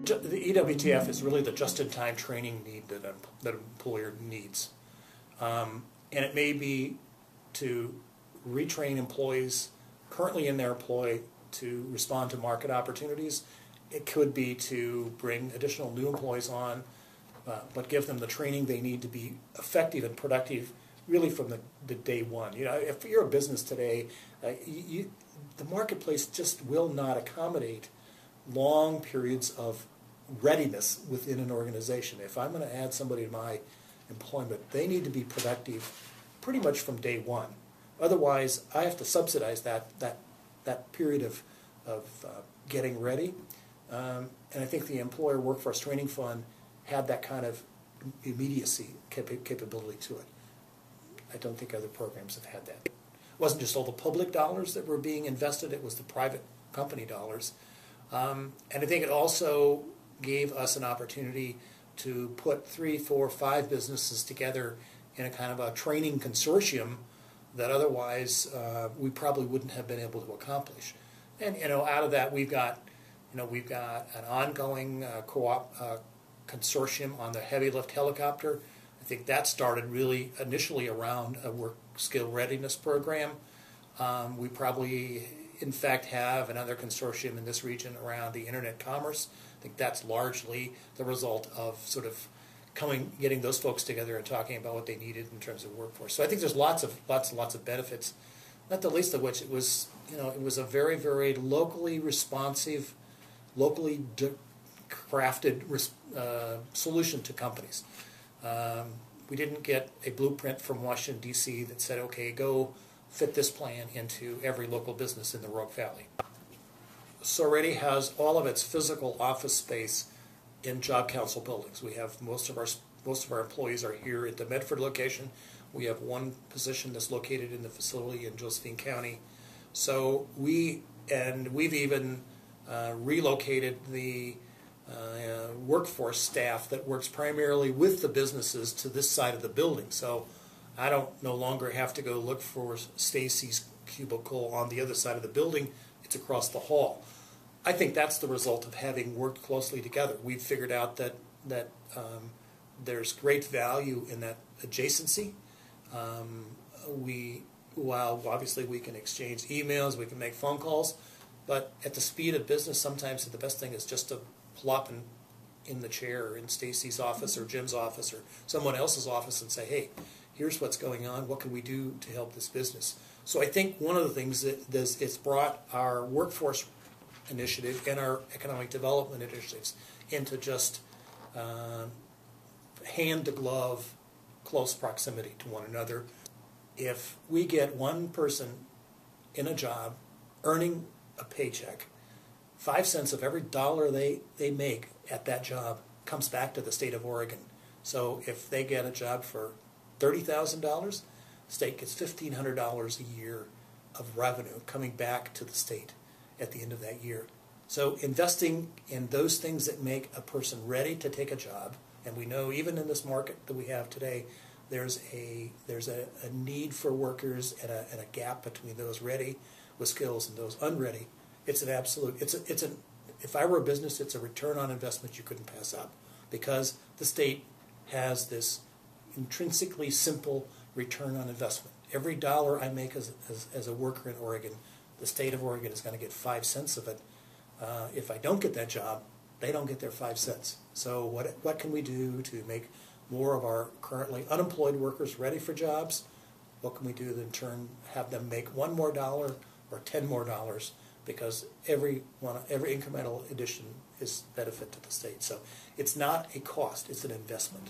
The EWTF is really the just-in-time training need that an employer needs. And it may be to retrain employees currently in their employ to respond to market opportunities. It could be to bring additional new employees on, but give them the training they need to be effective and productive really from the day one. You know, if you're a business today, the marketplace just will not accommodate long periods of readiness within an organization. If I'm going to add somebody to my employment, they need to be productive pretty much from day one. Otherwise, I have to subsidize that period of getting ready. And I think the Employer Workforce Training Fund had that kind of immediacy capability to it. I don't think other programs have had that. It wasn't just all the public dollars that were being invested, it was the private company dollars. And I think it also gave us an opportunity to put 3, 4, 5 businesses together in a kind of a training consortium that otherwise we probably wouldn't have been able to accomplish. And out of that we've got an ongoing co-op consortium on the heavy lift helicopter. I think that started really initially around a work skill readiness program. We probably in fact have another consortium in this region around the internet commerce. I think that's largely the result of sort of getting those folks together and talking about what they needed in terms of workforce. So I think there's lots of benefits, not the least of which it was a very, very locally responsive, locally crafted solution to companies. We didn't get a blueprint from Washington, D.C. that said, okay, go fit this plan into every local business in the Rogue Valley. SOREDI has all of its physical office space in Job Council buildings. We have most of our employees are here at the Medford location. We have one position that's located in the facility in Josephine County. So we've even relocated the workforce staff that works primarily with the businesses to this side of the building. So I no longer have to go look for Stacy's cubicle on the other side of the building. It's across the hall. I think that's the result of having worked closely together. We've figured out that there's great value in that adjacency. While obviously we can exchange emails, we can make phone calls, but at the speed of business, sometimes the best thing is just to plop in the chair in Stacy's office or Jim's office or someone else's office and say, hey, here's what's going on, what can we do to help this business? So I think one of the things that it's brought our workforce initiative and our economic development initiatives into just hand-to-glove, close proximity to one another. If we get one person in a job earning a paycheck, 5 cents of every dollar they make at that job comes back to the state of Oregon. So if they get a job for $30,000, the state gets $1,500 a year of revenue coming back to the state at the end of that year. So investing in those things that make a person ready to take a job, and we know even in this market that we have today, there's a need for workers and a gap between those ready with skills and those unready. It's an absolute, if I were a business, it's a return on investment you couldn't pass up, because the state has this intrinsically simple return on investment. Every dollar I make as a worker in Oregon, the state of Oregon is going to get 5 cents of it. If I don't get that job, they don't get their 5 cents. So what can we do to make more of our currently unemployed workers ready for jobs? What can we do to in turn have them make $1 more or $10 more? Because every incremental addition is benefit to the state. So it's not a cost, it's an investment.